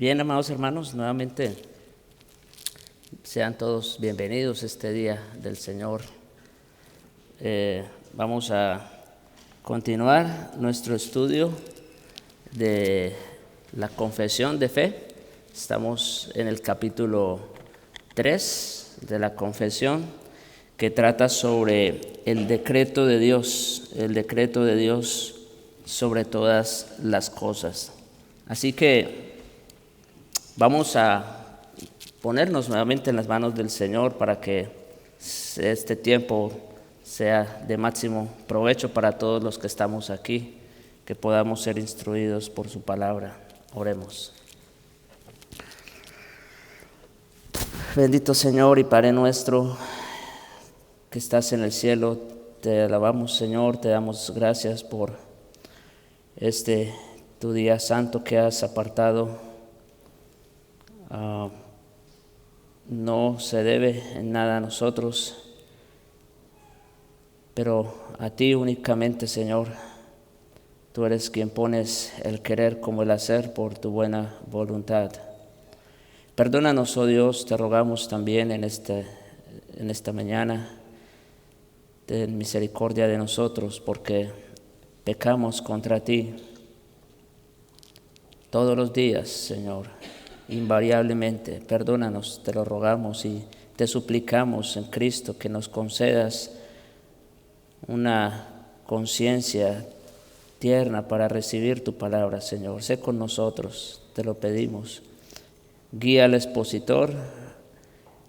Bien, amados hermanos, nuevamente sean todos bienvenidos este día del Señor. Vamos a continuar nuestro estudio de la confesión de fe. Estamos en el capítulo 3 de la confesión, que trata sobre el decreto de Dios sobre todas las cosas. Así que vamos a ponernos nuevamente en las manos del Señor para que este tiempo sea de máximo provecho para todos los que estamos aquí, que podamos ser instruidos por su palabra. Oremos. Bendito Señor y Padre nuestro que estás en el cielo, te alabamos, Señor, te damos gracias por tu día santo que has apartado. No se debe en nada a nosotros, pero a ti únicamente, Señor. Tú eres quien pones el querer como el hacer por tu buena voluntad. Perdónanos, oh Dios, te rogamos también en esta mañana. Ten misericordia de nosotros porque pecamos contra ti todos los días, Señor. Invariablemente, perdónanos, te lo rogamos y te suplicamos en Cristo que nos concedas una conciencia tierna para recibir tu palabra, Señor. Sé con nosotros, te lo pedimos. Guía al expositor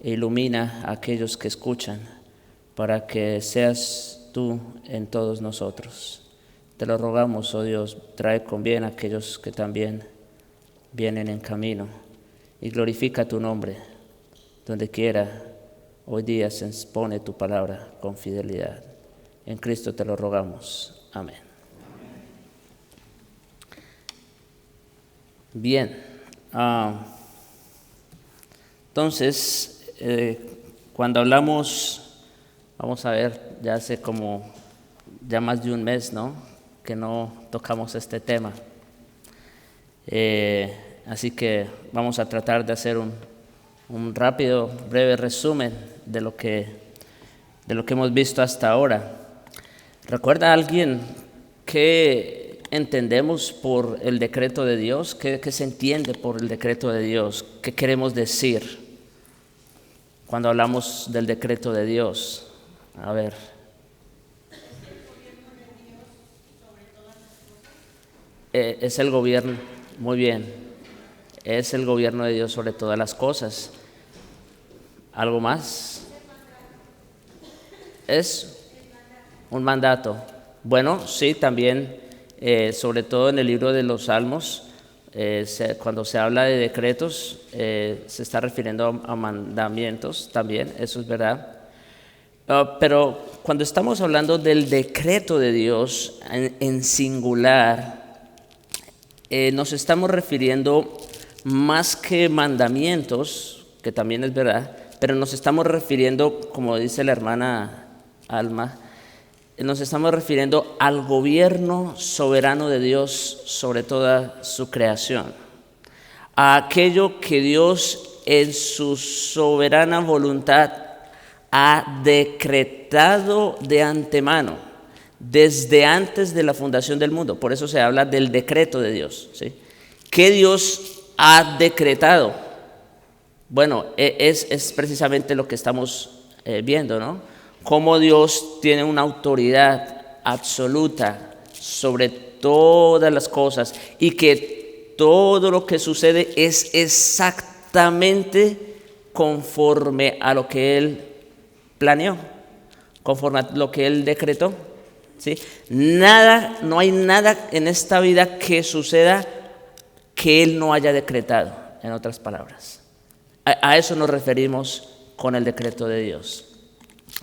e ilumina a aquellos que escuchan para que seas tú en todos nosotros. Te lo rogamos, oh Dios, trae con bien a aquellos que también vienen en camino. Y glorifica tu nombre, donde quiera hoy día se expone tu palabra con fidelidad. En Cristo te lo rogamos. Amén. Bien, entonces, cuando hablamos, vamos a ver, ya hace ya más de un mes, ¿no?, que no tocamos este tema. Así que vamos a tratar de hacer un rápido, breve resumen de lo que hemos visto hasta ahora. ¿Recuerda alguien qué entendemos por el decreto de Dios? ¿Qué se entiende por el decreto de Dios? ¿Qué queremos decir cuando hablamos del decreto de Dios? A ver. Es el gobierno, muy bien. Es el gobierno de Dios sobre todas las cosas. ¿Algo más? Es un mandato. Bueno, sí, también, sobre todo en el libro de los Salmos, cuando se habla de decretos, se está refiriendo a mandamientos también, eso es verdad. Pero cuando estamos hablando del decreto de Dios en singular, nos estamos refiriendo más que mandamientos, que también es verdad, pero nos estamos refiriendo, como dice la hermana Alma, nos estamos refiriendo al gobierno soberano de Dios sobre toda su creación, a aquello que Dios en su soberana voluntad ha decretado de antemano, desde antes de la fundación del mundo. Por eso se habla del decreto de Dios, ¿sí? ¿Qué Dios ha decretado? Bueno, es precisamente lo que estamos viendo, ¿no? Cómo Dios tiene una autoridad absoluta sobre todas las cosas y que todo lo que sucede es exactamente conforme a lo que Él planeó, conforme a lo que Él decretó, ¿sí? No hay nada en esta vida que suceda que Él no haya decretado, en otras palabras. A eso nos referimos con el decreto de Dios,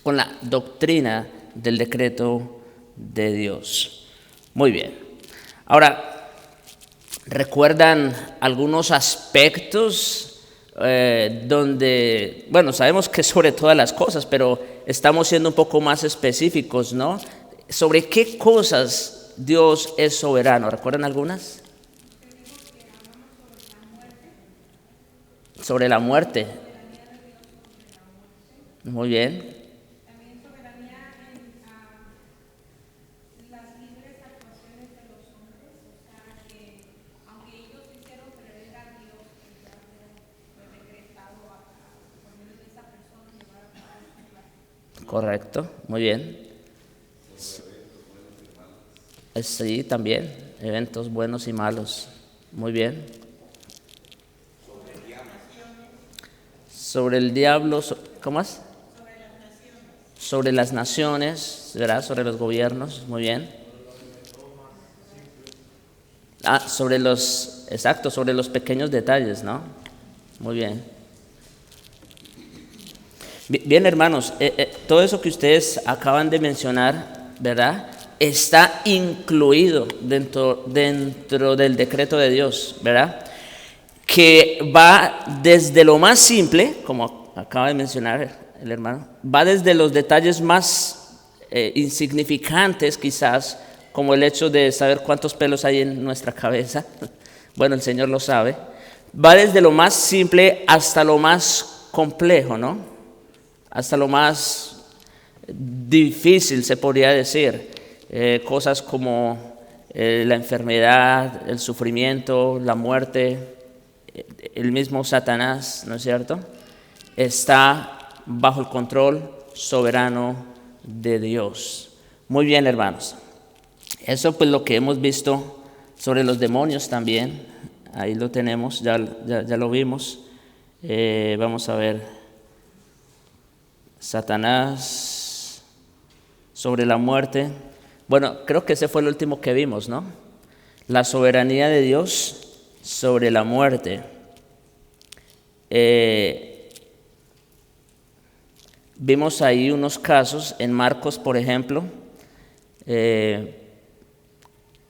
con la doctrina del decreto de Dios. Muy bien. Ahora, ¿recuerdan algunos aspectos donde, bueno, sabemos que sobre todas las cosas, pero estamos siendo un poco más específicos, ¿no? ¿Sobre qué cosas Dios es soberano? ¿Recuerdan algunas? Sobre la muerte. Muy bien. También soberanía en las libres actuaciones de los hombres, o sea, que aunque ellos hicieron, pero era Dios que ya fue decretado por medio de esa persona llevar a cabo su plan. Correcto. Muy bien. Sí, también. Eventos buenos y malos. Muy bien. Sobre el diablo. ¿Cómo es? Sobre las naciones, ¿verdad? Sobre los gobiernos. Muy bien. Sobre los, exacto, sobre los pequeños detalles, ¿no? Muy bien. Bien, hermanos, todo eso que ustedes acaban de mencionar, ¿verdad? Está incluido dentro del decreto de Dios, ¿verdad? Que va desde lo más simple, como acaba de mencionar el hermano, va desde los detalles más insignificantes quizás, como el hecho de saber cuántos pelos hay en nuestra cabeza. Bueno, el Señor lo sabe. Va desde lo más simple hasta lo más complejo, ¿no? Hasta lo más difícil, se podría decir. Cosas como la enfermedad, el sufrimiento, la muerte, el mismo Satanás, ¿no es cierto? Está bajo el control soberano de Dios. Muy bien, hermanos. Eso pues lo que hemos visto sobre los demonios también. Ahí lo tenemos, ya lo vimos. Vamos a ver. Satanás, sobre la muerte. Bueno, creo que ese fue el último que vimos, ¿no? La soberanía de Dios sobre la muerte. Vimos ahí unos casos en Marcos, por ejemplo. Es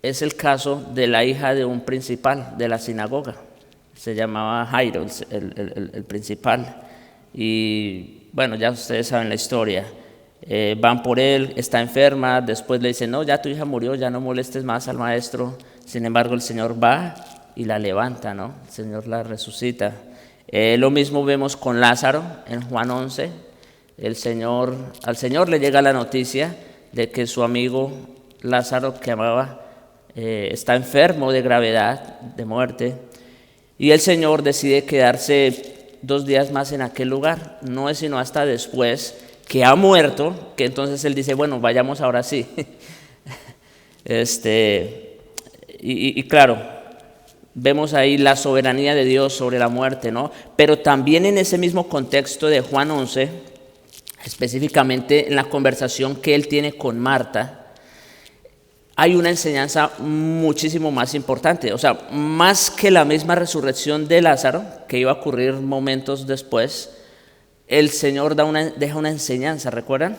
el caso de la hija de un principal de la sinagoga. Se llamaba Jairo, el principal. Y bueno, ya ustedes saben la historia. Van por él, está enferma, después le dicen, no, ya tu hija murió, ya no molestes más al maestro. Sin embargo, el Señor va y la levanta, ¿no? El Señor la resucita. Lo mismo vemos con Lázaro en Juan 11. Al Señor le llega la noticia de que su amigo Lázaro, que amaba, está enfermo de gravedad, de muerte. Y el Señor decide quedarse 2 días más en aquel lugar. No es sino hasta después que ha muerto, que entonces él dice, bueno, vayamos ahora sí. Y claro, vemos ahí la soberanía de Dios sobre la muerte, ¿no? Pero también en ese mismo contexto de Juan 11, específicamente en la conversación que él tiene con Marta, hay una enseñanza muchísimo más importante. O sea, más que la misma resurrección de Lázaro, que iba a ocurrir momentos después, el Señor deja una enseñanza, ¿recuerdan?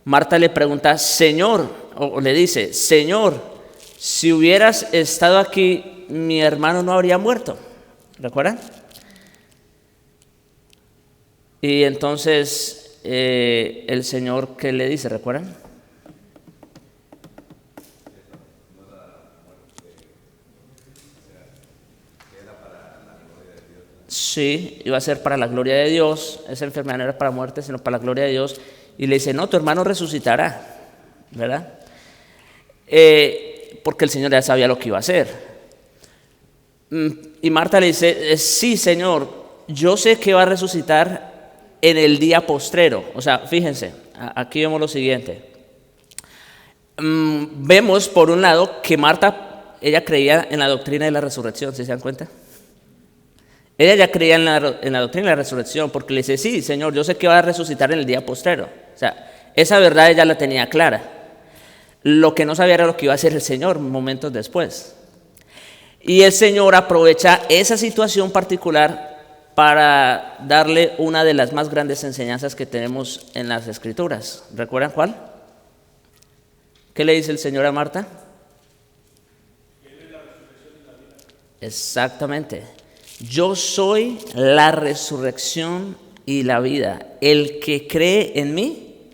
Marta le pregunta, Señor, o le dice, Señor, si hubieras estado aquí, mi hermano no habría muerto. ¿Recuerdan? Y entonces el Señor, ¿qué le dice? ¿Recuerdan? Sí, iba a ser para la gloria de Dios. Esa enfermedad no era para muerte, sino para la gloria de Dios. Y le dice, no, tu hermano resucitará, ¿verdad? Porque el Señor ya sabía lo que iba a hacer. Y Marta le dice, sí, Señor, yo sé que va a resucitar en el día postrero. O sea, fíjense, aquí vemos lo siguiente. Vemos, por un lado, que Marta, ella creía en la doctrina de la resurrección, ¿sí se dan cuenta? Ella ya creía en la doctrina de la resurrección, porque le dice, sí, Señor, yo sé que va a resucitar en el día postrero. O sea, esa verdad ella la tenía clara. Lo que no sabía era lo que iba a hacer el Señor momentos después. Y el Señor aprovecha esa situación particular para darle una de las más grandes enseñanzas que tenemos en las Escrituras. ¿Recuerdan cuál? ¿Qué le dice el Señor a Marta? Él es la resurrección y la vida. Exactamente. Yo soy la resurrección y la vida. El que cree en mí,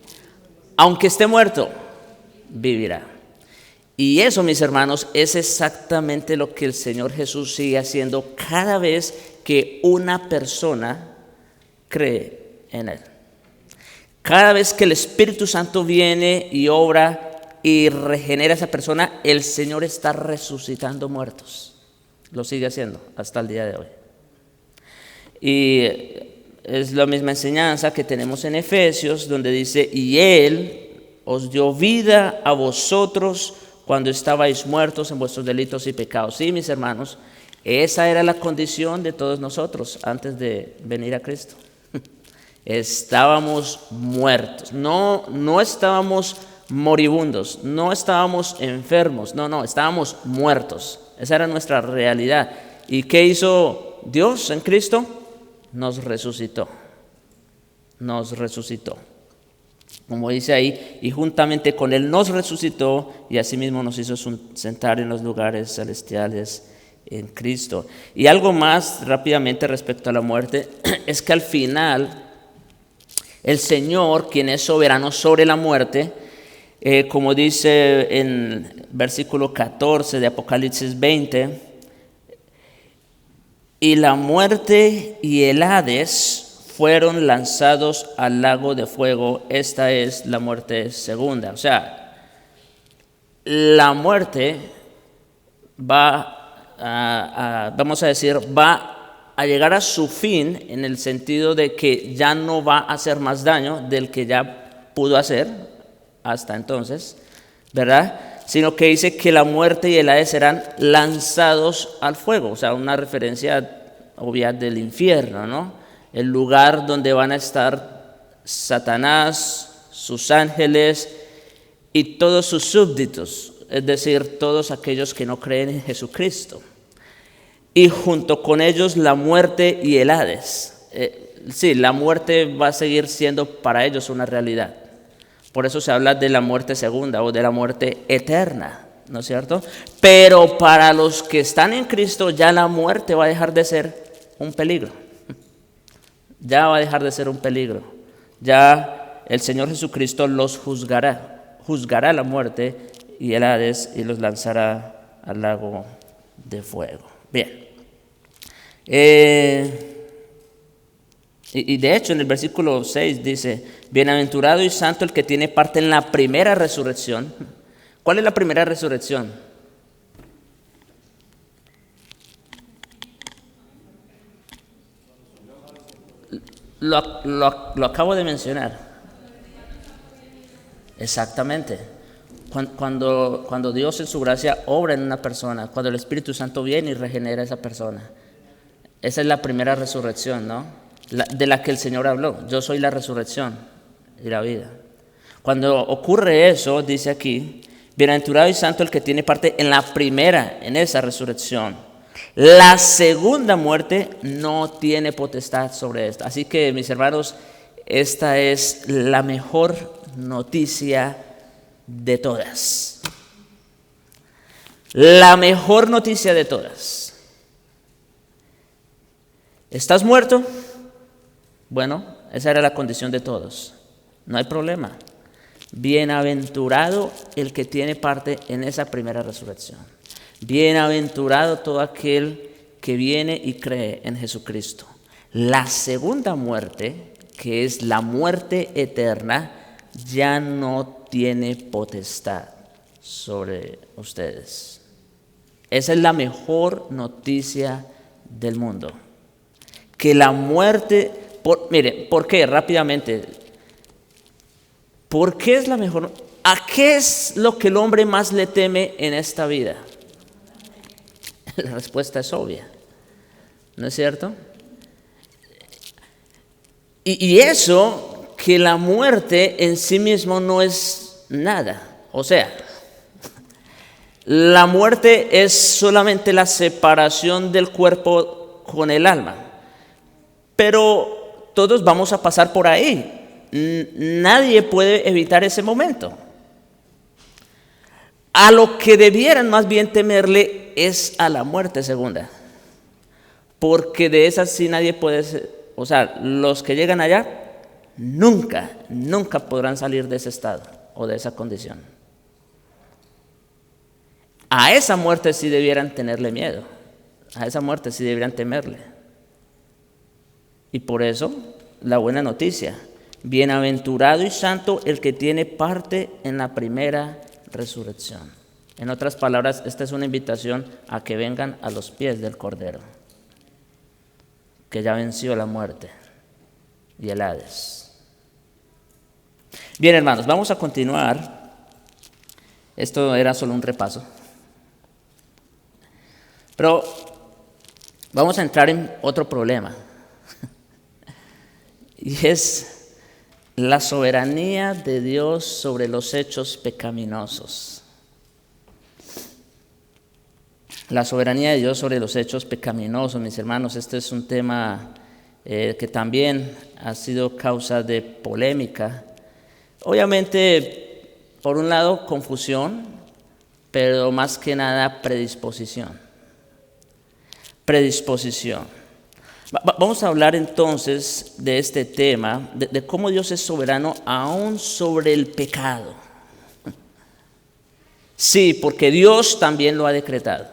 aunque esté muerto, vivirá. Y eso, mis hermanos, es exactamente lo que el Señor Jesús sigue haciendo cada vez que una persona cree en Él. Cada vez que el Espíritu Santo viene y obra y regenera a esa persona, el Señor está resucitando muertos. Lo sigue haciendo hasta el día de hoy. Y es la misma enseñanza que tenemos en Efesios, donde dice: y Él os dio vida a vosotros cuando estabais muertos en vuestros delitos y pecados. Sí, mis hermanos, esa era la condición de todos nosotros antes de venir a Cristo. Estábamos muertos, no estábamos moribundos, no estábamos enfermos, no, estábamos muertos. Esa era nuestra realidad. ¿Y qué hizo Dios en Cristo? Nos resucitó. Como dice ahí, y juntamente con Él nos resucitó y asimismo nos hizo sentar en los lugares celestiales en Cristo. Y algo más rápidamente respecto a la muerte, es que al final el Señor, quien es soberano sobre la muerte, como dice en versículo 14 de Apocalipsis 20, y la muerte y el Hades fueron lanzados al lago de fuego. Esta es la muerte segunda. O sea, la muerte va a llegar a su fin, en el sentido de que ya no va a hacer más daño del que ya pudo hacer hasta entonces, ¿verdad? Sino que dice que la muerte y el Hades serán lanzados al fuego. O sea, una referencia obvia del infierno, ¿no? El lugar donde van a estar Satanás, sus ángeles y todos sus súbditos, es decir, todos aquellos que no creen en Jesucristo. Y junto con ellos la muerte y el Hades. Sí, la muerte va a seguir siendo para ellos una realidad. Por eso se habla de la muerte segunda o de la muerte eterna, ¿no es cierto? Pero para los que están en Cristo ya la muerte va a dejar de ser un peligro. Ya va a dejar de ser un peligro. Ya el Señor Jesucristo los juzgará la muerte y el Hades y los lanzará al lago de fuego. Bien. Y de hecho en el versículo 6 dice: bienaventurado y santo el que tiene parte en la primera resurrección. ¿Cuál es la primera resurrección? Lo acabo de mencionar. Exactamente. Cuando Dios en su gracia obra en una persona, cuando el Espíritu Santo viene y regenera a esa persona. Esa es la primera resurrección, ¿no? De la que el Señor habló. Yo soy la resurrección y la vida. Cuando ocurre eso, dice aquí: bienaventurado y santo el que tiene parte en la primera, en esa resurrección. La segunda muerte no tiene potestad sobre esto. Así que, mis hermanos, esta es la mejor noticia de todas. La mejor noticia de todas. ¿Estás muerto? Bueno, esa era la condición de todos. No hay problema. Bienaventurado el que tiene parte en esa primera resurrección. Bienaventurado todo aquel que viene y cree en Jesucristo. La segunda muerte, que es la muerte eterna, ya no tiene potestad sobre ustedes. Esa es la mejor noticia del mundo. Que la muerte, mire, ¿por qué? Rápidamente. ¿Por qué es la mejor? ¿A qué es lo que el hombre más le teme en esta vida? La respuesta es obvia, ¿no es cierto? Y eso, que la muerte en sí mismo no es nada. O sea, la muerte es solamente la separación del cuerpo con el alma. Pero todos vamos a pasar por ahí. Nadie puede evitar ese momento. A lo que debieran más bien temerle es a la muerte segunda. Porque de esa sí nadie puede ser, o sea, los que llegan allá nunca podrán salir de ese estado o de esa condición. a esa muerte sí debieran tenerle miedo, a esa muerte sí debieran temerle. Y por eso, la buena noticia, bienaventurado y santo el que tiene parte en la primera resurrección. En otras palabras, esta es una invitación a que vengan a los pies del Cordero, que ya venció la muerte y el Hades. Bien, hermanos, vamos a continuar. Esto era solo un repaso. Pero vamos a entrar en otro problema. Y es la soberanía de Dios sobre los hechos pecaminosos. La soberanía de Dios sobre los hechos pecaminosos, mis hermanos. Este es un tema que también ha sido causa de polémica. Obviamente, por un lado, confusión, pero más que nada predisposición. Vamos a hablar entonces de este tema, de cómo Dios es soberano aún sobre el pecado. Sí, porque Dios también lo ha decretado.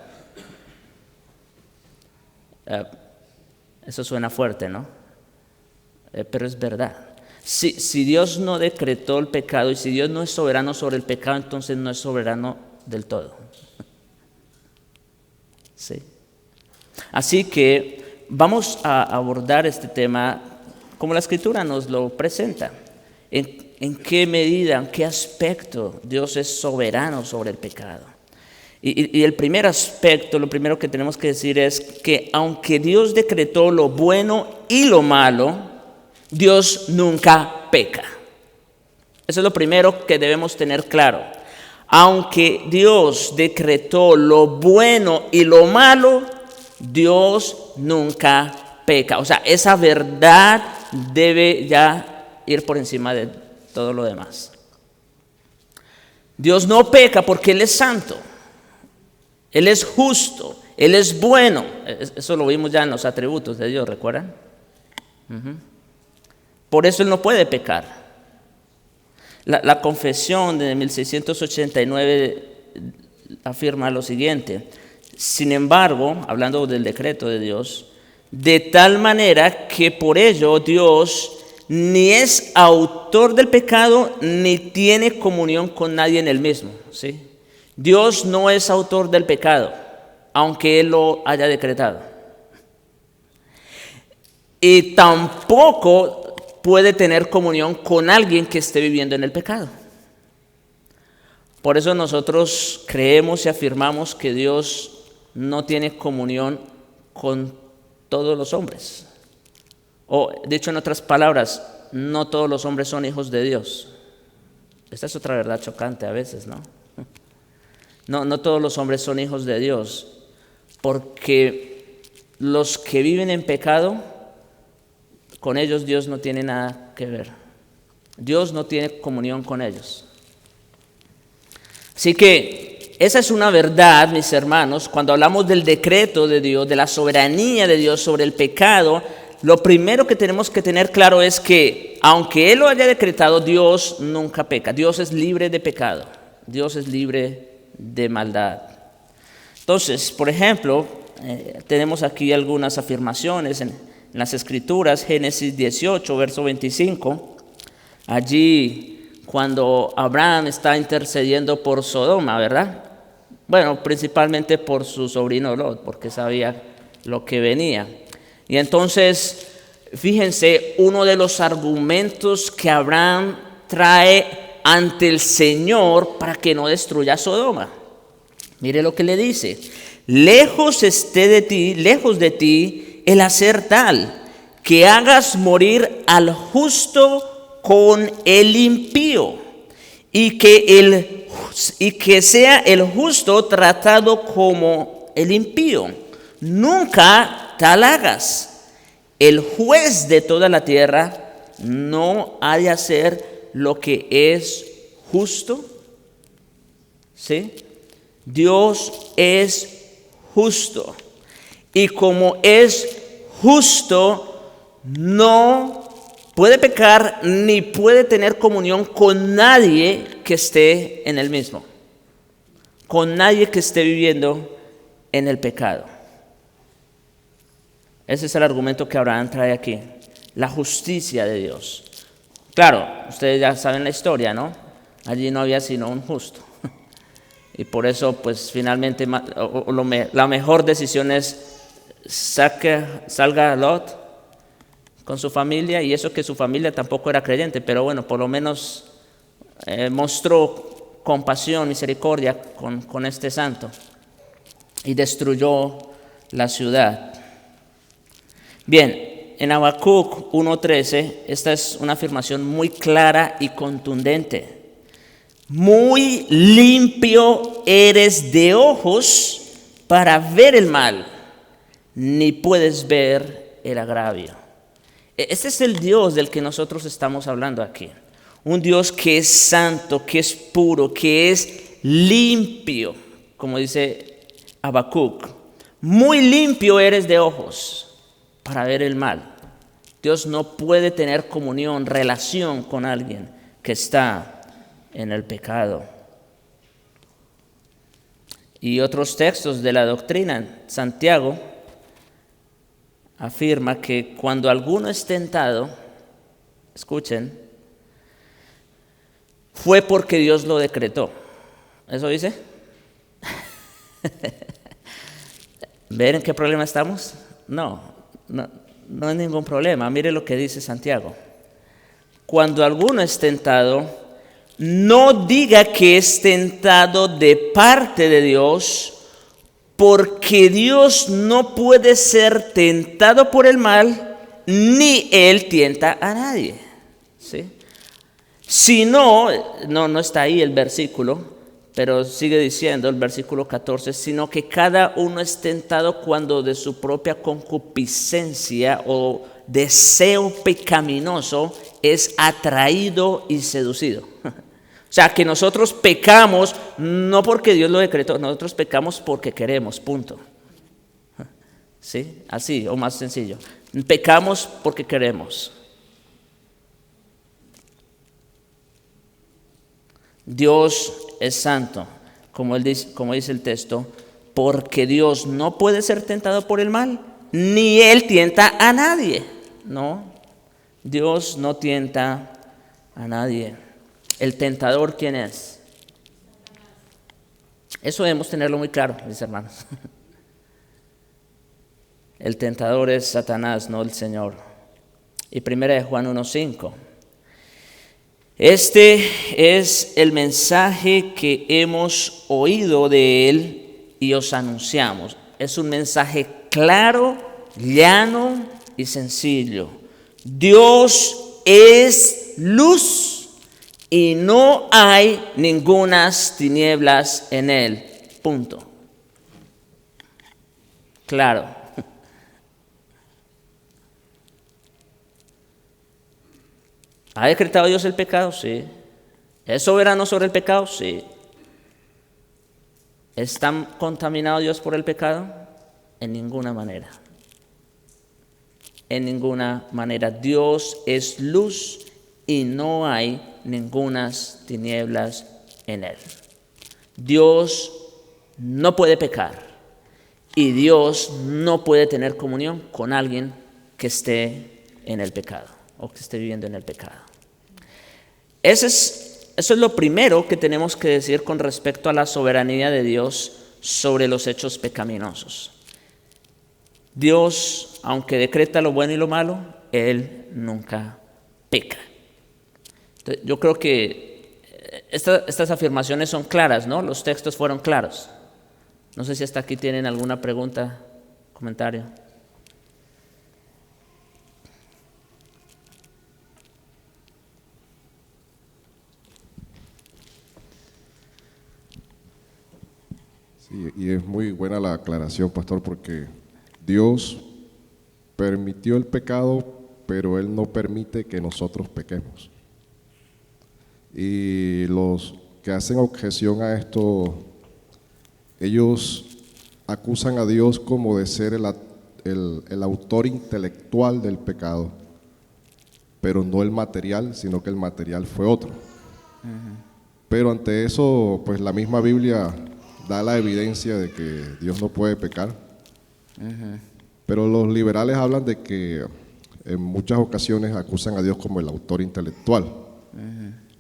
Eso suena fuerte, ¿no? Pero es verdad. Si Dios no decretó el pecado y si Dios no es soberano sobre el pecado, entonces no es soberano del todo. Sí. Así que vamos a abordar este tema como la Escritura nos lo presenta. ¿En qué medida, en qué aspecto Dios es soberano sobre el pecado? Y el primer aspecto, lo primero que tenemos que decir es que aunque Dios decretó lo bueno y lo malo, Dios nunca peca. Eso es lo primero que debemos tener claro. Aunque Dios decretó lo bueno y lo malo, Dios nunca peca. O sea, esa verdad debe ya ir por encima de todo lo demás. Dios no peca porque Él es santo. Él es justo. Él es bueno. Eso lo vimos ya en los atributos de Dios, ¿recuerdan? Por eso Él no puede pecar. La confesión de 1689 afirma lo siguiente: sin embargo, hablando del decreto de Dios, de tal manera que por ello Dios ni es autor del pecado ni tiene comunión con nadie en el mismo. ¿Sí? Dios no es autor del pecado, aunque Él lo haya decretado. Y tampoco puede tener comunión con alguien que esté viviendo en el pecado. Por eso nosotros creemos y afirmamos que Dios no tiene comunión con todos los hombres. O, dicho en otras palabras, no todos los hombres son hijos de Dios. Esta es otra verdad chocante a veces, ¿no? No todos los hombres son hijos de Dios, porque los que viven en pecado, con ellos Dios no tiene nada que ver. Dios no tiene comunión con ellos. Así que esa es una verdad, mis hermanos. Cuando hablamos del decreto de Dios, de la soberanía de Dios sobre el pecado, lo primero que tenemos que tener claro es que, aunque Él lo haya decretado, Dios nunca peca. Dios es libre de pecado. Dios es libre de maldad. Entonces, por ejemplo, tenemos aquí algunas afirmaciones en las Escrituras. Génesis 18, verso 25. Allí, cuando Abraham está intercediendo por Sodoma, ¿verdad? Bueno, principalmente por su sobrino Lot, porque sabía lo que venía. Y entonces, fíjense, uno de los argumentos que Abraham trae ante el Señor para que no destruya Sodoma. Mire lo que le dice: lejos de ti el hacer tal, que hagas morir al justo con el impío, y que sea el justo tratado como el impío. Nunca tal hagas. El juez de toda la tierra no ha de hacer lo que es justo. ¿Sí? Dios es justo. Y como es justo, no puede pecar ni puede tener comunión con nadie que esté en el mismo. con nadie que esté viviendo en el pecado. Ese es el argumento que Abraham trae aquí, la justicia de Dios. Claro, ustedes ya saben la historia, ¿no? Allí no había sino un justo. Y por eso, pues finalmente la mejor decisión es salga Lot con su familia, y eso que su familia tampoco era creyente, pero bueno, por lo menos mostró compasión, misericordia con este santo y destruyó la ciudad. Bien, en Habacuc 1:13, esta es una afirmación muy clara y contundente. Muy limpio eres de ojos para ver el mal, ni puedes ver el agravio. Este es el Dios del que nosotros estamos hablando aquí. Un Dios que es santo, que es puro, que es limpio, como dice Habacuc. Muy limpio eres de ojos para ver el mal. Dios no puede tener comunión, relación con alguien que está en el pecado. Y otros textos de la doctrina, Santiago afirma que cuando alguno es tentado, escuchen, fue porque Dios lo decretó. ¿Eso dice? ¿Ver en qué problema estamos? No hay ningún problema. Mire lo que dice Santiago. Cuando alguno es tentado, no diga que es tentado de parte de Dios, porque Dios no puede ser tentado por el mal, ni Él tienta a nadie. ¿Sí? Si no está ahí el versículo, pero sigue diciendo el versículo 14, sino que cada uno es tentado cuando de su propia concupiscencia o deseo pecaminoso es atraído y seducido. O sea, que nosotros pecamos no porque Dios lo decretó, nosotros pecamos porque queremos, punto. ¿Sí? Así, o más sencillo. Pecamos porque queremos. Dios es santo, como dice el texto, porque Dios no puede ser tentado por el mal, ni Él tienta a nadie. No, Dios no tienta a nadie. ¿El tentador quién es? Eso debemos tenerlo muy claro, mis hermanos. El tentador es Satanás, no el Señor. Y 1 Juan 1:5. Este es el mensaje que hemos oído de Él y os anunciamos. Es un mensaje claro, llano y sencillo. Dios es luz y no hay ningunas tinieblas en Él. Punto. Claro. ¿Ha decretado Dios el pecado? Sí. ¿Es soberano sobre el pecado? Sí. ¿Está contaminado Dios por el pecado? En ninguna manera. En ninguna manera. Dios es luz y no hay ningunas tinieblas en Él. Dios no puede pecar y Dios no puede tener comunión con alguien que esté en el pecado o que esté viviendo en el pecado. Eso es lo primero que tenemos que decir con respecto a la soberanía de Dios sobre los hechos pecaminosos. Dios, aunque decreta lo bueno y lo malo, Él nunca peca. Entonces, yo creo que estas afirmaciones son claras, ¿no? Los textos fueron claros. No sé si hasta aquí tienen alguna pregunta, comentario. Sí, y es muy buena la aclaración, pastor, porque Dios permitió el pecado, pero Él no permite que nosotros pequemos. Y los que hacen objeción a esto, ellos acusan a Dios como de ser el autor intelectual del pecado, pero no el material, sino que el material fue otro. Pero ante eso, pues la misma Biblia da la evidencia de que Dios no puede pecar. Pero los liberales hablan de que en muchas ocasiones acusan a Dios como el autor intelectual.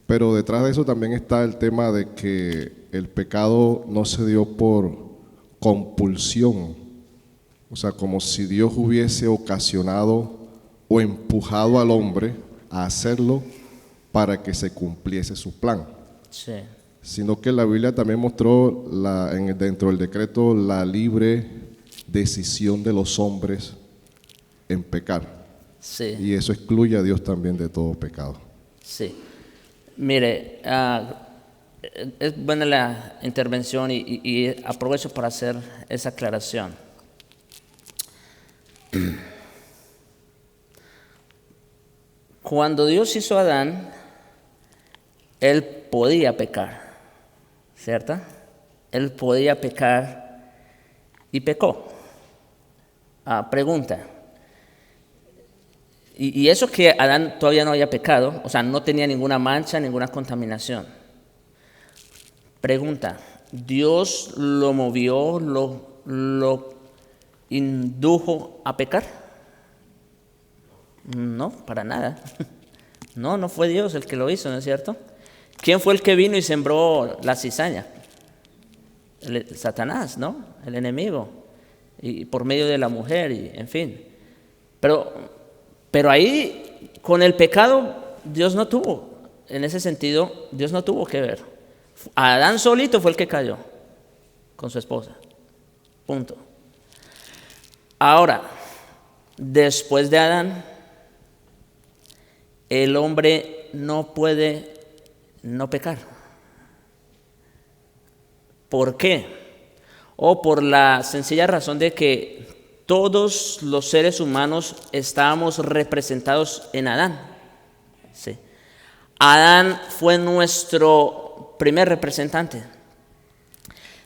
Pero detrás de eso también está el tema de que el pecado no se dio por compulsión. O sea, como si Dios hubiese ocasionado o empujado al hombre a hacerlo para que se cumpliese su plan. Sí. Sino que la Biblia también mostró dentro del decreto la libre decisión de los hombres en pecar. Sí. Y eso excluye a Dios también de todo pecado. Sí. Mire, es buena la intervención y aprovecho para hacer esa aclaración. Cuando Dios hizo a Adán, él podía pecar, ¿cierto? Él podía pecar y pecó. Pregunta. Y eso que Adán todavía no había pecado, o sea, no tenía ninguna mancha, ninguna contaminación. Pregunta, ¿Dios lo movió, lo indujo a pecar? No, para nada. No fue Dios el que lo hizo, ¿no es cierto? ¿Quién fue el que vino y sembró la cizaña? Satanás, ¿no? El enemigo. Y por medio de la mujer, y en fin. Pero ahí, con el pecado, Dios no tuvo, en ese sentido, Dios no tuvo que ver. Adán solito fue el que cayó con su esposa. Punto. Ahora, después de Adán, el hombre no puede no pecar. ¿Por qué? Por la sencilla razón de que todos los seres humanos estábamos representados en Adán. Sí. Adán fue nuestro primer representante.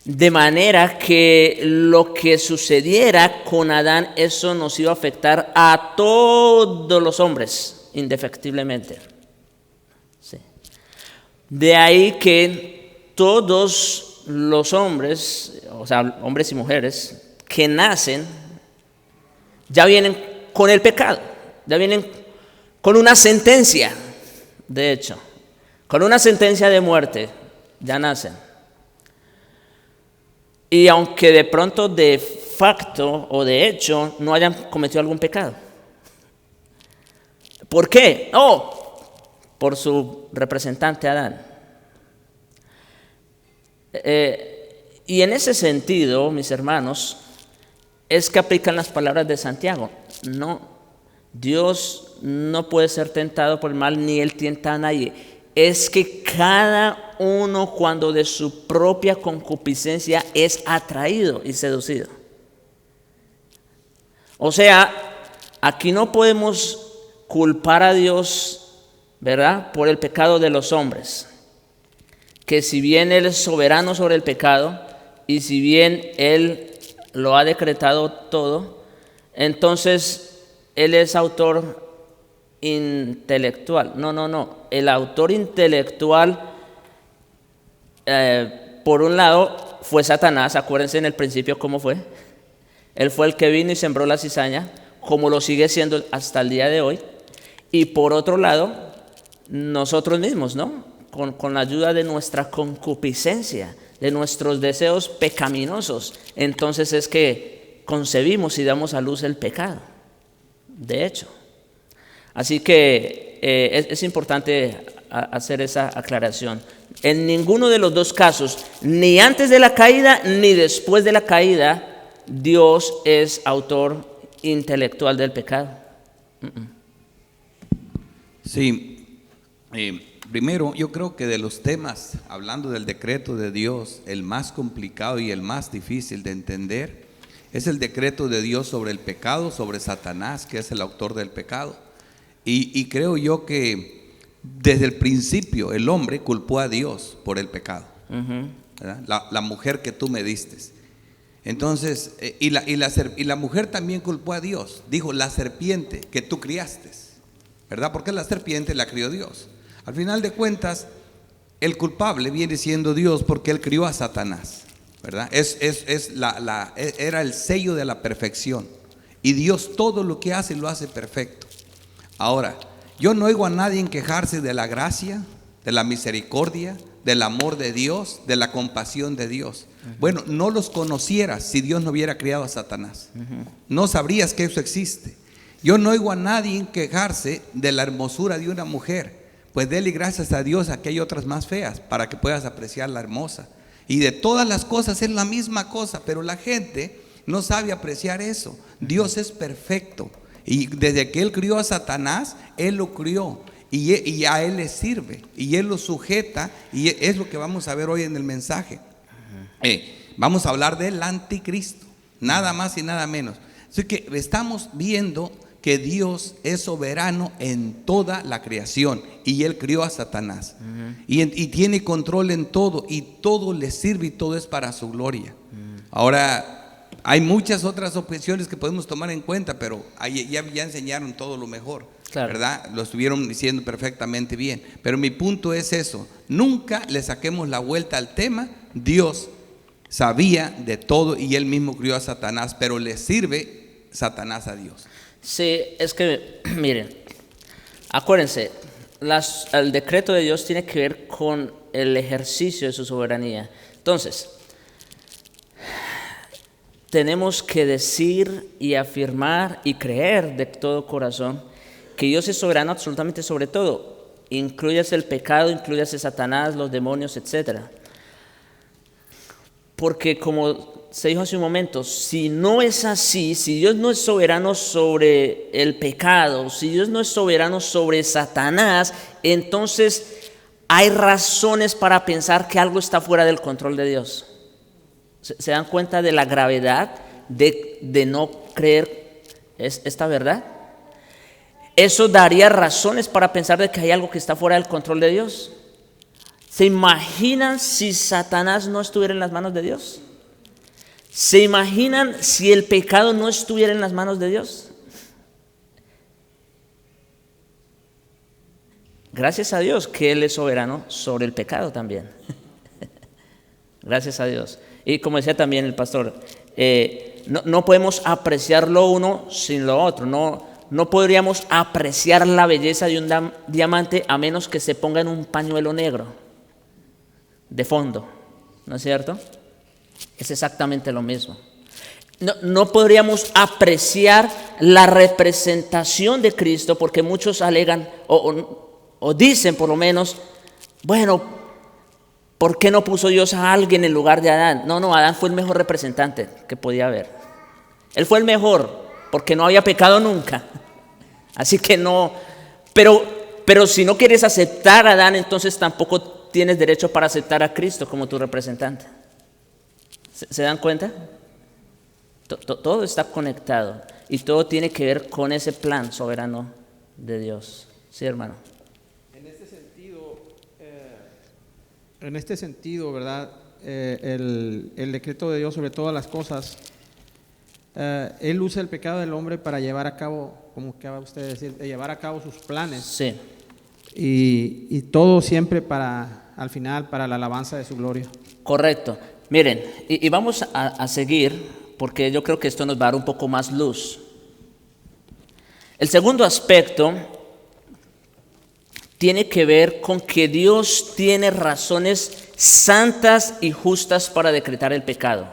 De manera que lo que sucediera con Adán, eso nos iba a afectar a todos los hombres, indefectiblemente. Sí. De ahí que todos los hombres, o sea, hombres y mujeres, que nacen, ya vienen con el pecado, ya vienen con una sentencia, de hecho, con una sentencia de muerte, ya nacen. Y aunque de pronto de facto o de hecho no hayan cometido algún pecado. ¿Por qué? Por su representante Adán. Y en ese sentido, mis hermanos, es que aplican las palabras de Santiago. No, Dios no puede ser tentado por el mal, ni Él tienta a nadie. Es que cada uno, cuando de su propia concupiscencia es atraído y seducido. O sea, aquí no podemos culpar a Dios, ¿verdad?, por el pecado de los hombres. Que si bien Él es soberano sobre el pecado y si bien Él lo ha decretado todo, entonces Él es autor intelectual. No. El autor intelectual, por un lado, fue Satanás. Acuérdense en el principio cómo fue. Él fue el que vino y sembró la cizaña, como lo sigue siendo hasta el día de hoy. Y por otro lado, nosotros mismos, ¿no? Con la ayuda de nuestra concupiscencia, de nuestros deseos pecaminosos, entonces es que concebimos y damos a luz el pecado, de hecho. Así que es importante hacer esa aclaración. En ninguno de los dos casos, ni antes de la caída ni después de la caída, Dios es autor intelectual del pecado. Sí, primero yo creo que de los temas, hablando del decreto de Dios, el más complicado y el más difícil de entender es el decreto de Dios sobre el pecado, sobre Satanás, que es el autor del pecado. Y creo yo que desde el principio el hombre culpó a Dios por el pecado. La mujer que tú me diste. Entonces, y la mujer también culpó a Dios. Dijo, la serpiente que tú criaste, ¿verdad? Porque la serpiente la crió Dios. Al final de cuentas, el culpable viene siendo Dios porque Él crió a Satanás. ¿verdad? Era el sello de la perfección. Y Dios todo lo que hace, lo hace perfecto. Ahora, yo no oigo a nadie quejarse de la gracia, de la misericordia, del amor de Dios, de la compasión de Dios. Bueno, no los conocieras si Dios no hubiera creado a Satanás. No sabrías que eso existe. Yo no oigo a nadie quejarse de la hermosura de una mujer. Pues dele gracias a Dios a que hay otras más feas para que puedas apreciar la hermosa. Y de todas las cosas es la misma cosa, pero la gente no sabe apreciar eso. Dios es perfecto. Y desde que Él crió a Satanás, Él lo crió. Y a Él le sirve. Y Él lo sujeta. Y es lo que vamos a ver hoy en el mensaje. Vamos a hablar del anticristo. Nada más y nada menos. Así que estamos viendo que Dios es soberano en toda la creación. Y Él crió a Satanás. Y tiene control en todo. Y todo le sirve y todo es para su gloria. Ahora, hay muchas otras opciones que podemos tomar en cuenta, pero ya enseñaron todo lo mejor, claro, ¿verdad? Lo estuvieron diciendo perfectamente bien. Pero mi punto es eso: nunca le saquemos la vuelta al tema. Dios sabía de todo y Él mismo crió a Satanás, pero le sirve Satanás a Dios. Sí, es que, miren, acuérdense, el decreto de Dios tiene que ver con el ejercicio de su soberanía. Entonces, tenemos que decir y afirmar y creer de todo corazón que Dios es soberano absolutamente sobre todo. Incluyase el pecado, incluyase Satanás, los demonios, etc. Porque como se dijo hace un momento, si no es así, si Dios no es soberano sobre el pecado, si Dios no es soberano sobre Satanás, entonces hay razones para pensar que algo está fuera del control de Dios. ¿Se dan cuenta de la gravedad de no creer esta verdad? Eso daría razones para pensar de que hay algo que está fuera del control de Dios. ¿Se imaginan si Satanás no estuviera en las manos de Dios? ¿Se imaginan si el pecado no estuviera en las manos de Dios? Gracias a Dios que Él es soberano sobre el pecado también. Gracias a Dios. Y como decía también el pastor, no podemos apreciar lo uno sin lo otro. No podríamos apreciar la belleza de un diamante a menos que se ponga en un pañuelo negro de fondo, ¿no es cierto? Es exactamente lo mismo. No podríamos apreciar la representación de Cristo porque muchos alegan o dicen por lo menos, bueno, ¿por qué no puso Dios a alguien en lugar de Adán? No, Adán fue el mejor representante que podía haber. Él fue el mejor porque no había pecado nunca. Así que no, pero si no quieres aceptar a Adán, entonces tampoco tienes derecho para aceptar a Cristo como tu representante. ¿Se dan cuenta? Todo está conectado y todo tiene que ver con ese plan soberano de Dios. Sí, hermano. En este sentido, ¿verdad? El decreto de Dios sobre todas las cosas, Él usa el pecado del hombre para llevar a cabo, como acaba usted de decir, llevar a cabo sus planes. Sí. Y todo siempre al final, para la alabanza de su gloria. Correcto. Miren, y vamos a seguir, porque yo creo que esto nos va a dar un poco más luz. El segundo aspecto tiene que ver con que Dios tiene razones santas y justas para decretar el pecado.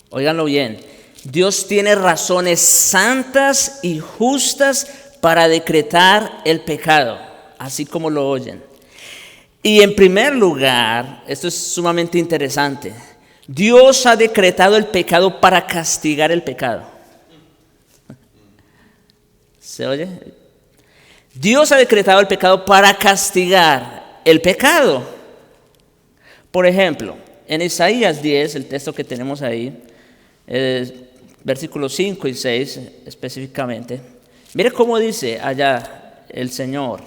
Óiganlo bien, Dios tiene razones santas y justas para decretar el pecado, así como lo oyen. Y en primer lugar, esto es sumamente interesante, Dios ha decretado el pecado para castigar el pecado. ¿Se oye? Dios ha decretado el pecado para castigar el pecado. Por ejemplo, en Isaías 10, el texto que tenemos ahí, versículos 5 y 6 específicamente, mire cómo dice allá el Señor.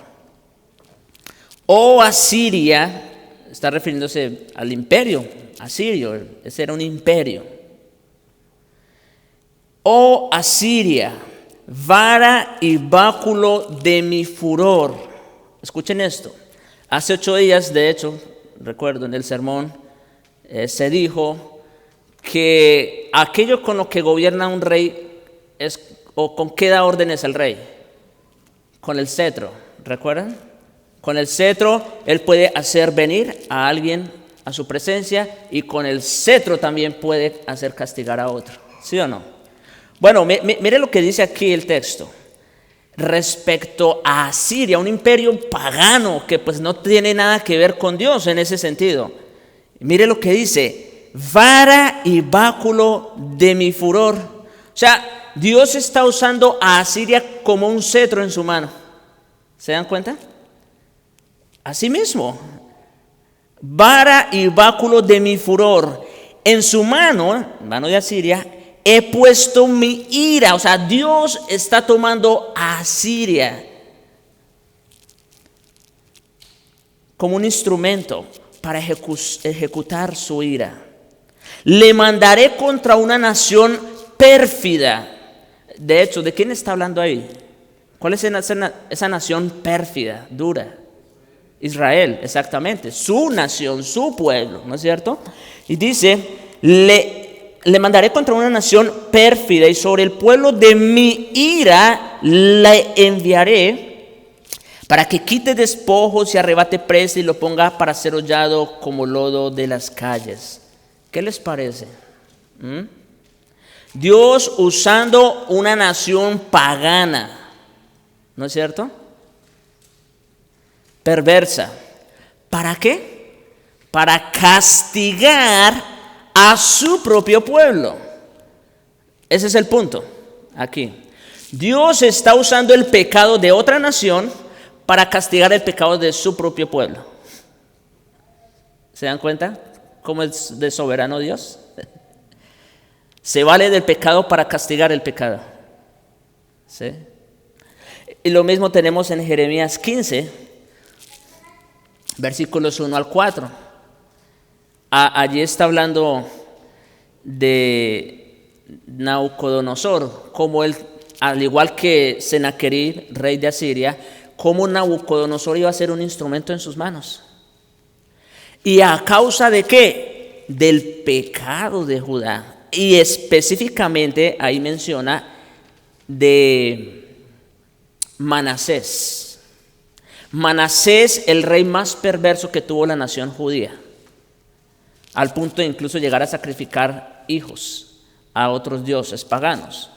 Oh Asiria, está refiriéndose al imperio asirio, ese era un imperio. Oh Asiria, vara y báculo de mi furor. Escuchen esto. Hace 8 días, de hecho, recuerdo en el sermón, se dijo, que aquello con lo que gobierna un rey es, o con qué da órdenes el rey, con el cetro, ¿recuerdan? Con el cetro él puede hacer venir a alguien a su presencia y con el cetro también puede hacer castigar a otro, ¿sí o no? Bueno, mire lo que dice aquí el texto. Respecto a Asiria, un imperio pagano que pues no tiene nada que ver con Dios en ese sentido. Mire lo que dice, vara y báculo de mi furor. O sea, Dios está usando a Asiria como un cetro en su mano. ¿Se dan cuenta? Así mismo, vara y báculo de mi furor. En su mano de Asiria, he puesto mi ira. O sea, Dios está tomando a Asiria como un instrumento para ejecutar su ira. Le mandaré contra una nación pérfida. De hecho, ¿de quién está hablando ahí? ¿Cuál es esa nación pérfida, dura? Israel, exactamente. Su nación, su pueblo, ¿no es cierto? Y dice, le mandaré contra una nación pérfida y sobre el pueblo de mi ira le enviaré para que quite despojos y arrebate presa y lo ponga para ser hollado como lodo de las calles. ¿Qué les parece? Dios usando una nación pagana, ¿no es cierto? Perversa. ¿Para qué? Para castigar a su propio pueblo. Ese es el punto aquí. Dios está usando el pecado de otra nación para castigar el pecado de su propio pueblo. ¿Se dan cuenta cómo es de soberano Dios? Se vale del pecado para castigar el pecado. ¿Sí? Y lo mismo tenemos en Jeremías 15, versículos 1 al 4. Allí está hablando de Nabucodonosor, como él, al igual que Sennacherib, rey de Asiria, como Nabucodonosor iba a ser un instrumento en sus manos. ¿Y a causa de qué? Del pecado de Judá. Y específicamente ahí menciona de Manasés. Manasés, el rey más perverso que tuvo la nación judía, al punto de incluso llegar a sacrificar hijos a otros dioses paganos.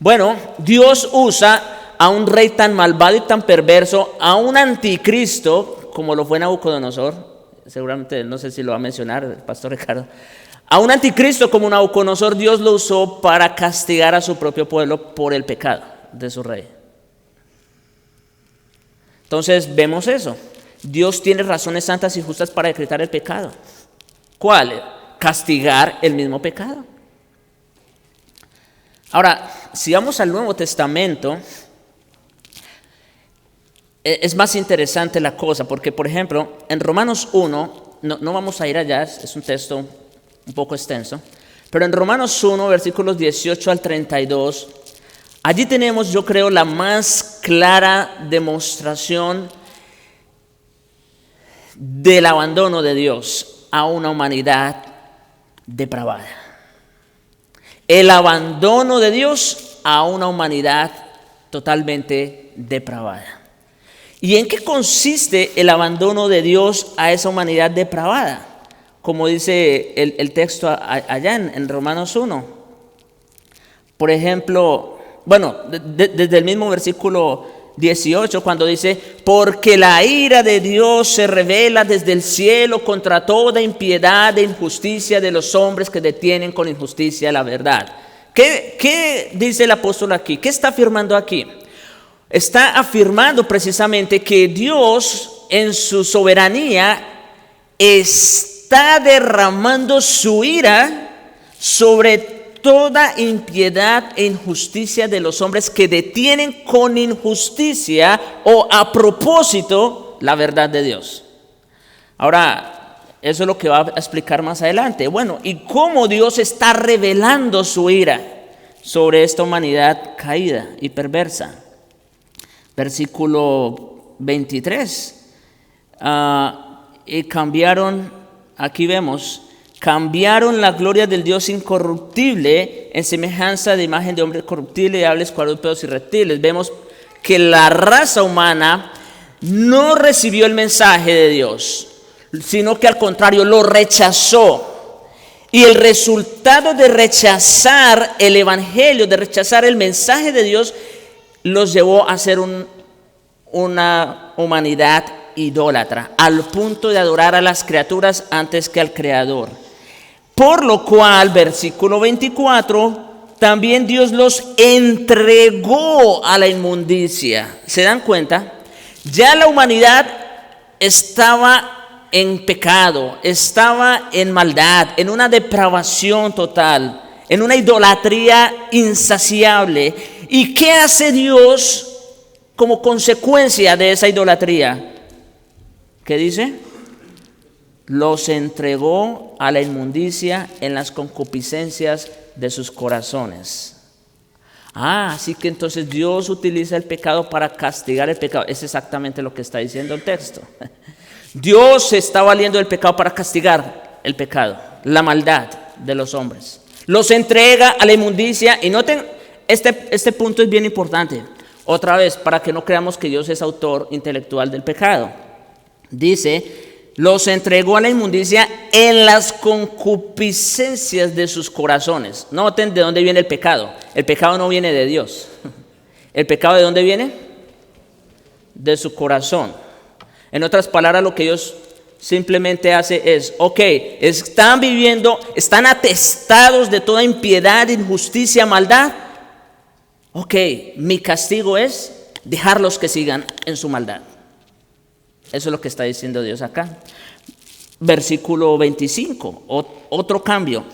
Bueno, Dios usa a un rey tan malvado y tan perverso, a un anticristo, como lo fue Nabucodonosor, seguramente no sé si lo va a mencionar el pastor Ricardo, a un anticristo como Nabucodonosor, Dios lo usó para castigar a su propio pueblo por el pecado de su rey. Entonces vemos eso. Dios tiene razones santas y justas para decretar el pecado. ¿Cuál? Castigar el mismo pecado. Ahora, si vamos al Nuevo Testamento, es más interesante la cosa, porque por ejemplo, en Romanos 1, no vamos a ir allá, es un texto un poco extenso, pero en Romanos 1, versículos 18 al 32, allí tenemos, yo creo, la más clara demostración del abandono de Dios a una humanidad depravada. El abandono de Dios a una humanidad totalmente depravada. ¿Y en qué consiste el abandono de Dios a esa humanidad depravada? Como dice el texto allá en Romanos 1. Por ejemplo, bueno, desde el mismo versículo 18, cuando dice, porque la ira de Dios se revela desde el cielo contra toda impiedad e injusticia de los hombres que detienen con injusticia la verdad. ¿Qué dice el apóstol aquí? ¿Qué está afirmando aquí? Está afirmando precisamente que Dios en su soberanía está derramando su ira sobre toda impiedad e injusticia de los hombres que detienen con injusticia o a propósito la verdad de Dios. Ahora, eso es lo que va a explicar más adelante. Bueno, ¿y cómo Dios está revelando su ira sobre esta humanidad caída y perversa? Versículo 23. Y cambiaron, aquí vemos, cambiaron la gloria del Dios incorruptible en semejanza de imagen de hombre corruptible, de aves, cuadrúpedos y reptiles. Vemos que la raza humana no recibió el mensaje de Dios, sino que al contrario lo rechazó. Y el resultado de rechazar el evangelio, de rechazar el mensaje de Dios, los llevó a ser una humanidad idólatra, al punto de adorar a las criaturas antes que al Creador. Por lo cual, versículo 24, también Dios los entregó a la inmundicia. ¿Se dan cuenta? Ya la humanidad estaba en pecado, estaba en maldad, en una depravación total, en una idolatría insaciable. ¿Y qué hace Dios como consecuencia de esa idolatría? ¿Qué dice? Los entregó a la inmundicia en las concupiscencias de sus corazones. Así que entonces Dios utiliza el pecado para castigar el pecado. Es exactamente lo que está diciendo el texto. Dios se está valiendo del pecado para castigar el pecado, la maldad de los hombres. Los entrega a la inmundicia. Y noten, este punto es bien importante. Otra vez, para que no creamos que Dios es autor intelectual del pecado. Dice, los entregó a la inmundicia en las concupiscencias de sus corazones. Noten de dónde viene el pecado. El pecado no viene de Dios. ¿El pecado de dónde viene? De su corazón. En otras palabras, lo que Dios simplemente hace es, están viviendo, están atestados de toda impiedad, injusticia, maldad. Mi castigo es dejarlos que sigan en su maldad. Eso es lo que está diciendo Dios acá. Versículo 25, otro cambio.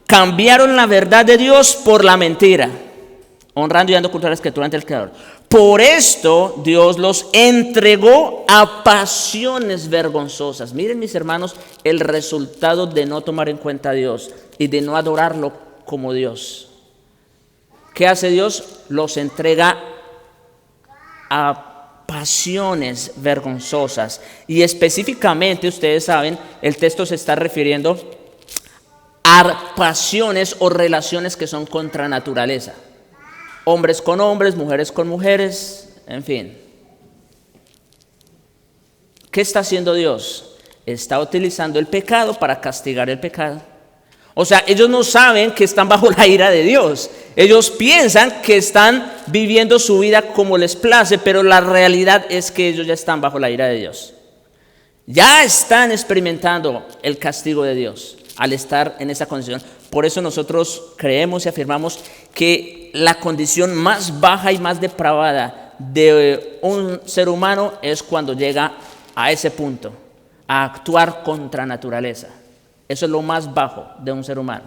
Cambiaron la verdad de Dios por la mentira, honrando y dando culto a la escritura ante el Creador. Por esto Dios los entregó a pasiones vergonzosas. Miren, mis hermanos, el resultado de no tomar en cuenta a Dios y de no adorarlo como Dios. ¿Qué hace Dios? Los entrega a pasiones vergonzosas. Y específicamente, ustedes saben, el texto se está refiriendo a pasiones o relaciones que son contra naturaleza. Hombres con hombres, mujeres con mujeres, en fin. ¿Qué está haciendo Dios? Está utilizando el pecado para castigar el pecado. O sea, ellos no saben que están bajo la ira de Dios. Ellos piensan que están viviendo su vida como les place, pero la realidad es que ellos ya están bajo la ira de Dios. Ya están experimentando el castigo de Dios al estar en esa condición. Por eso nosotros creemos y afirmamos que la condición más baja y más depravada de un ser humano es cuando llega a ese punto, a actuar contra naturaleza. Eso es lo más bajo de un ser humano.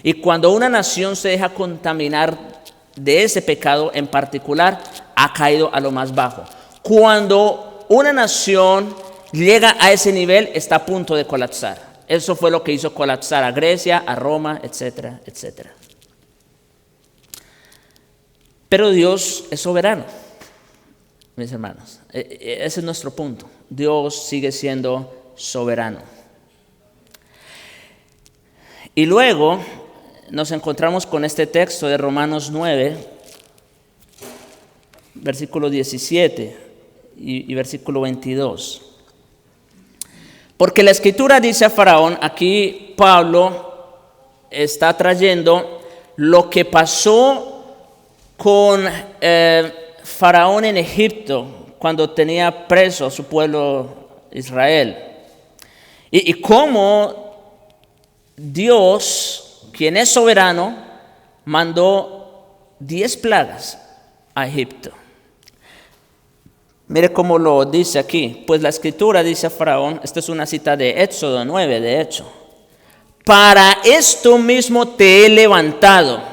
Y cuando una nación se deja contaminar de ese pecado en particular, ha caído a lo más bajo. Cuando una nación llega a ese nivel, está a punto de colapsar. Eso fue lo que hizo colapsar a Grecia, a Roma, etcétera, etcétera. Pero Dios es soberano, mis hermanos. Ese es nuestro punto. Dios sigue siendo soberano. Y luego nos encontramos con este texto de Romanos 9, versículo 17 y versículo 22. Porque la Escritura dice a Faraón, aquí Pablo está trayendo lo que pasó con Faraón en Egipto cuando tenía preso a su pueblo Israel. Y cómo Dios, quien es soberano, mandó 10 plagas a Egipto. Mire cómo lo dice aquí. Pues la Escritura dice a Faraón, esta es una cita de Éxodo 9, de hecho. Para esto mismo te he levantado,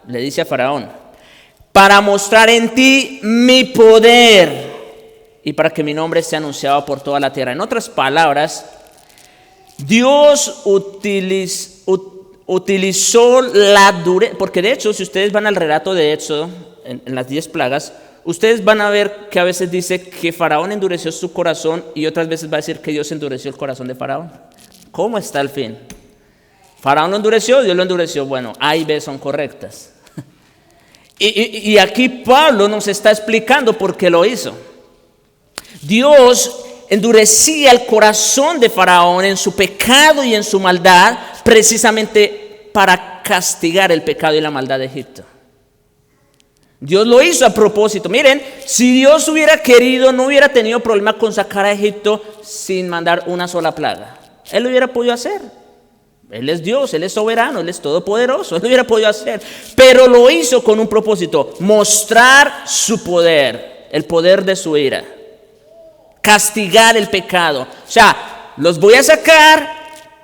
le dice a Faraón, para mostrar en ti mi poder y para que mi nombre sea anunciado por toda la tierra. En otras palabras, Dios utilizó la dureza, porque de hecho, si ustedes van al relato de Éxodo, en las 10 plagas, ustedes van a ver que a veces dice que Faraón endureció su corazón y otras veces va a decir que Dios endureció el corazón de Faraón. ¿Cómo está el fin? Faraón lo endureció, Dios lo endureció. Bueno, A y B son correctas. Y aquí Pablo nos está explicando por qué lo hizo. Dios endurecía el corazón de Faraón en su pecado y en su maldad, precisamente para castigar el pecado y la maldad de Egipto. Dios lo hizo a propósito. Miren, si Dios hubiera querido, no hubiera tenido problema con sacar a Egipto sin mandar una sola plaga. Él lo hubiera podido hacer. Él es Dios, Él es soberano, Él es todopoderoso. Él lo hubiera podido hacer. Pero lo hizo con un propósito: mostrar su poder, el poder de su ira. Castigar el pecado. O sea, los voy a sacar,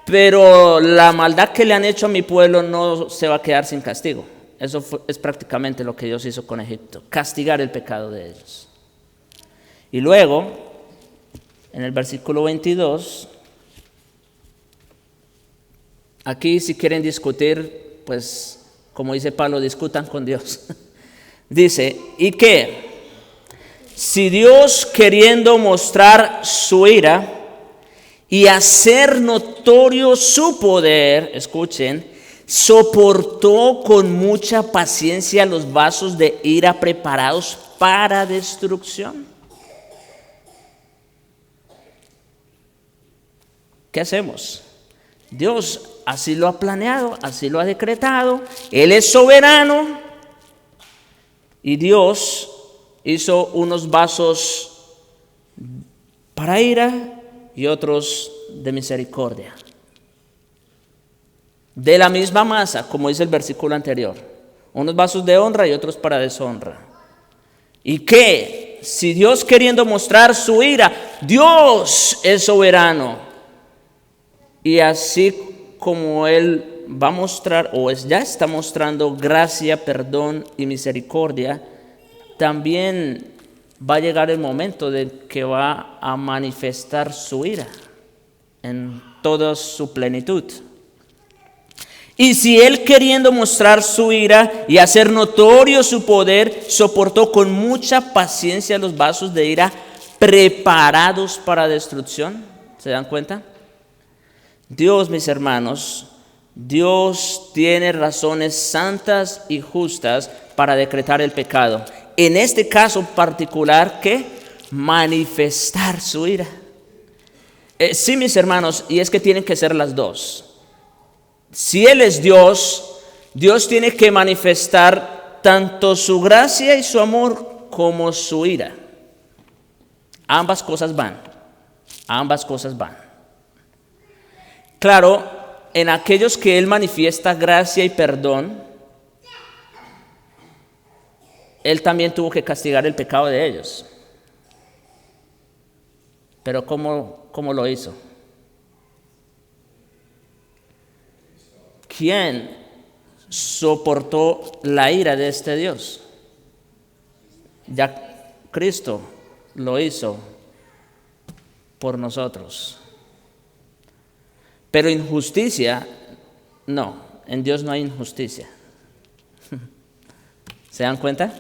pero la maldad que le han hecho a mi pueblo no se va a quedar sin castigo. Eso es prácticamente lo que Dios hizo con Egipto: castigar el pecado de ellos. Y luego, en el versículo 22, aquí si quieren discutir, pues como dice Pablo, discutan con Dios. Dice, ¿y qué? Si Dios, queriendo mostrar su ira y hacer notorio su poder, escuchen, soportó con mucha paciencia los vasos de ira preparados para destrucción. ¿Qué hacemos? Dios así lo ha planeado, así lo ha decretado. Él es soberano y Dios hizo unos vasos para ira y otros de misericordia. De la misma masa, como dice el versículo anterior. Unos vasos de honra y otros para deshonra. ¿Y qué? Si Dios, queriendo mostrar su ira, Dios es soberano. Y así como Él va a mostrar, o ya está mostrando gracia, perdón y misericordia, también va a llegar el momento de que va a manifestar su ira en toda su plenitud. Y si Él, queriendo mostrar su ira y hacer notorio su poder, soportó con mucha paciencia los vasos de ira preparados para destrucción, ¿se dan cuenta? Dios, mis hermanos, Dios tiene razones santas y justas para decretar el pecado. En este caso particular, ¿qué? Manifestar su ira. Sí, mis hermanos, y es que tienen que ser las dos. Si Él es Dios, Dios tiene que manifestar tanto su gracia y su amor como su ira. Ambas cosas van. Ambas cosas van. Claro, en aquellos que Él manifiesta gracia y perdón, Él también tuvo que castigar el pecado de ellos. Pero ¿cómo lo hizo? ¿Quién soportó la ira de este Dios? Ya Cristo lo hizo por nosotros. Pero injusticia, no, en Dios no hay injusticia. ¿Se dan cuenta?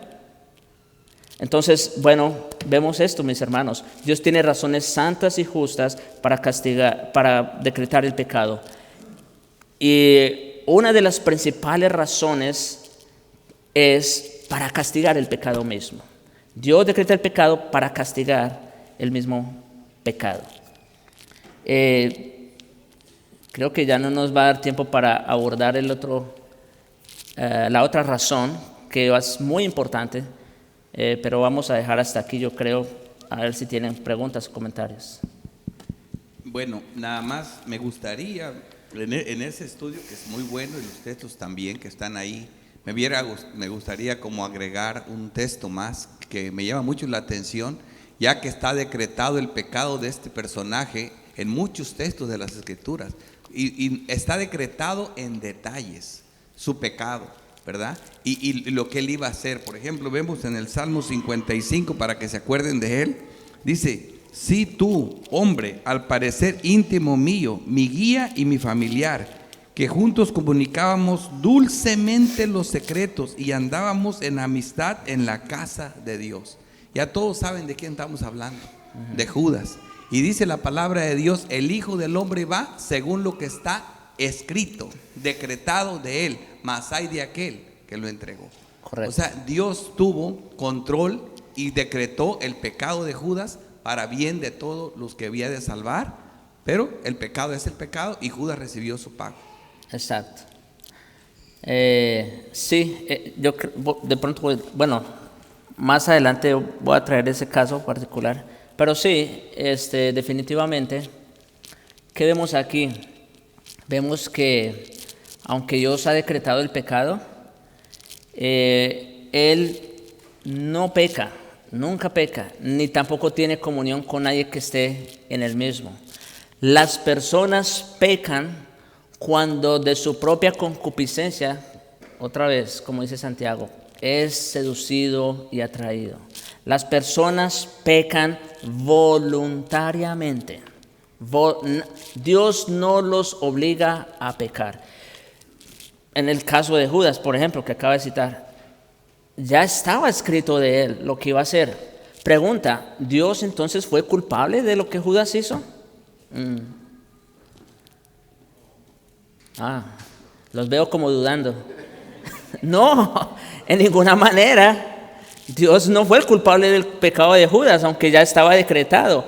Entonces, bueno, vemos esto, mis hermanos. Dios tiene razones santas y justas para castigar, para decretar el pecado. Y una de las principales razones es para castigar el pecado mismo. Dios decreta el pecado para castigar el mismo pecado. Creo que ya no nos va a dar tiempo para abordar la otra razón, que es muy importante, pero vamos a dejar hasta aquí, yo creo, a ver si tienen preguntas o comentarios. Bueno, nada más me gustaría, en ese estudio que es muy bueno, y los textos también que están ahí, me gustaría como agregar un texto más que me llama mucho la atención, ya que está decretado el pecado de este personaje en muchos textos de las Escrituras, y está decretado en detalles su pecado, ¿verdad? Y lo que él iba a hacer. Por ejemplo, vemos en el Salmo 55, para que se acuerden de él, dice: si tú, hombre, al parecer íntimo mío, mi guía y mi familiar, que juntos comunicábamos dulcemente los secretos y andábamos en amistad en la casa de Dios. Ya todos saben de quién estamos hablando, de Judas. Y dice la palabra de Dios: el Hijo del Hombre va según lo que está escrito, decretado de él, mas hay de aquel que lo entregó. Correcto. O sea, Dios tuvo control y decretó el pecado de Judas para bien de todos los que había de salvar, pero el pecado es el pecado y Judas recibió su pago. Exacto. Yo de pronto, bueno, más adelante voy a traer ese caso particular, pero sí, definitivamente, ¿qué vemos aquí? Vemos que aunque Dios ha decretado el pecado, Él no peca, nunca peca, ni tampoco tiene comunión con nadie que esté en el mismo. Las personas pecan cuando de su propia concupiscencia, otra vez, como dice Santiago, es seducido y atraído. Las personas pecan voluntariamente. Dios no los obliga a pecar. En el caso de Judas, por ejemplo, que acaba de citar, ya estaba escrito de él lo que iba a hacer. Pregunta, ¿Dios entonces fue culpable de lo que Judas hizo? Los veo como dudando. No, en ninguna manera. Dios no fue el culpable del pecado de Judas, aunque ya estaba decretado.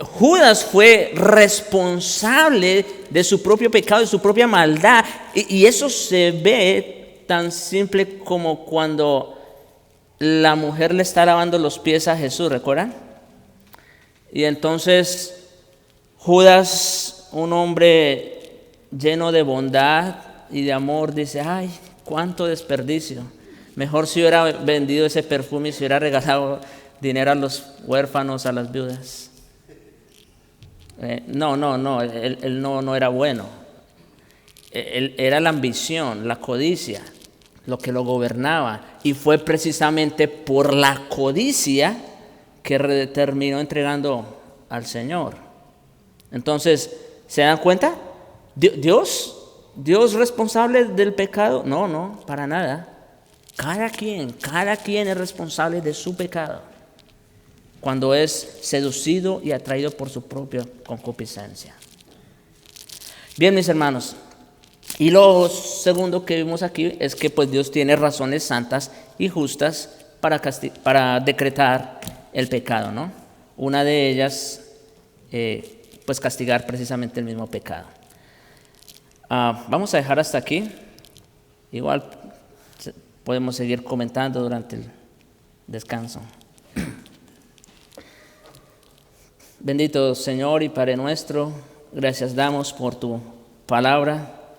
Judas fue responsable de su propio pecado, de su propia maldad. Y eso se ve tan simple como cuando la mujer le está lavando los pies a Jesús, ¿recuerdan? Y entonces Judas, un hombre lleno de bondad y de amor, dice, ay, cuánto desperdicio. Mejor si hubiera vendido ese perfume y si hubiera regalado dinero a los huérfanos, a las viudas. Él no era bueno. Era la ambición, la codicia, lo que lo gobernaba. Y fue precisamente por la codicia que terminó entregando al Señor. Entonces, ¿se dan cuenta? ¿Dios responsable del pecado? No, para nada. Cada quien es responsable de su pecado cuando es seducido y atraído por su propia concupiscencia. Bien, mis hermanos, y lo segundo que vimos aquí es que pues Dios tiene razones santas y justas para decretar el pecado, ¿no? Una de ellas, pues castigar precisamente el mismo pecado. Vamos a dejar hasta aquí. Igual podemos seguir comentando durante el descanso. Bendito Señor y Padre nuestro, gracias damos por tu palabra.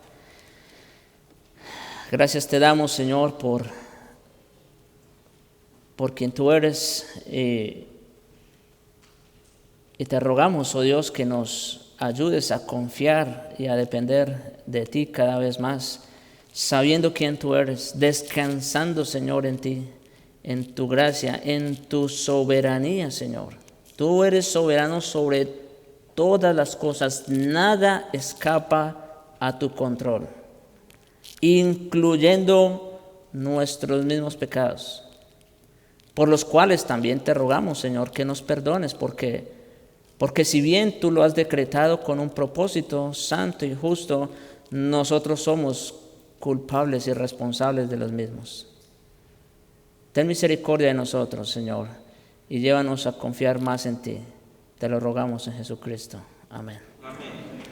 Gracias te damos, Señor, por quien tú eres. Y te rogamos, oh Dios, que nos ayudes a confiar y a depender de ti cada vez más, sabiendo quién tú eres, descansando, Señor, en ti, en tu gracia, en tu soberanía, Señor. Tú eres soberano sobre todas las cosas, nada escapa a tu control, incluyendo nuestros mismos pecados, por los cuales también te rogamos, Señor, que nos perdones, porque si bien tú lo has decretado con un propósito santo y justo, nosotros somos culpables y responsables de los mismos. Ten misericordia de nosotros, Señor, y llévanos a confiar más en ti. Te lo rogamos en Jesucristo. Amén.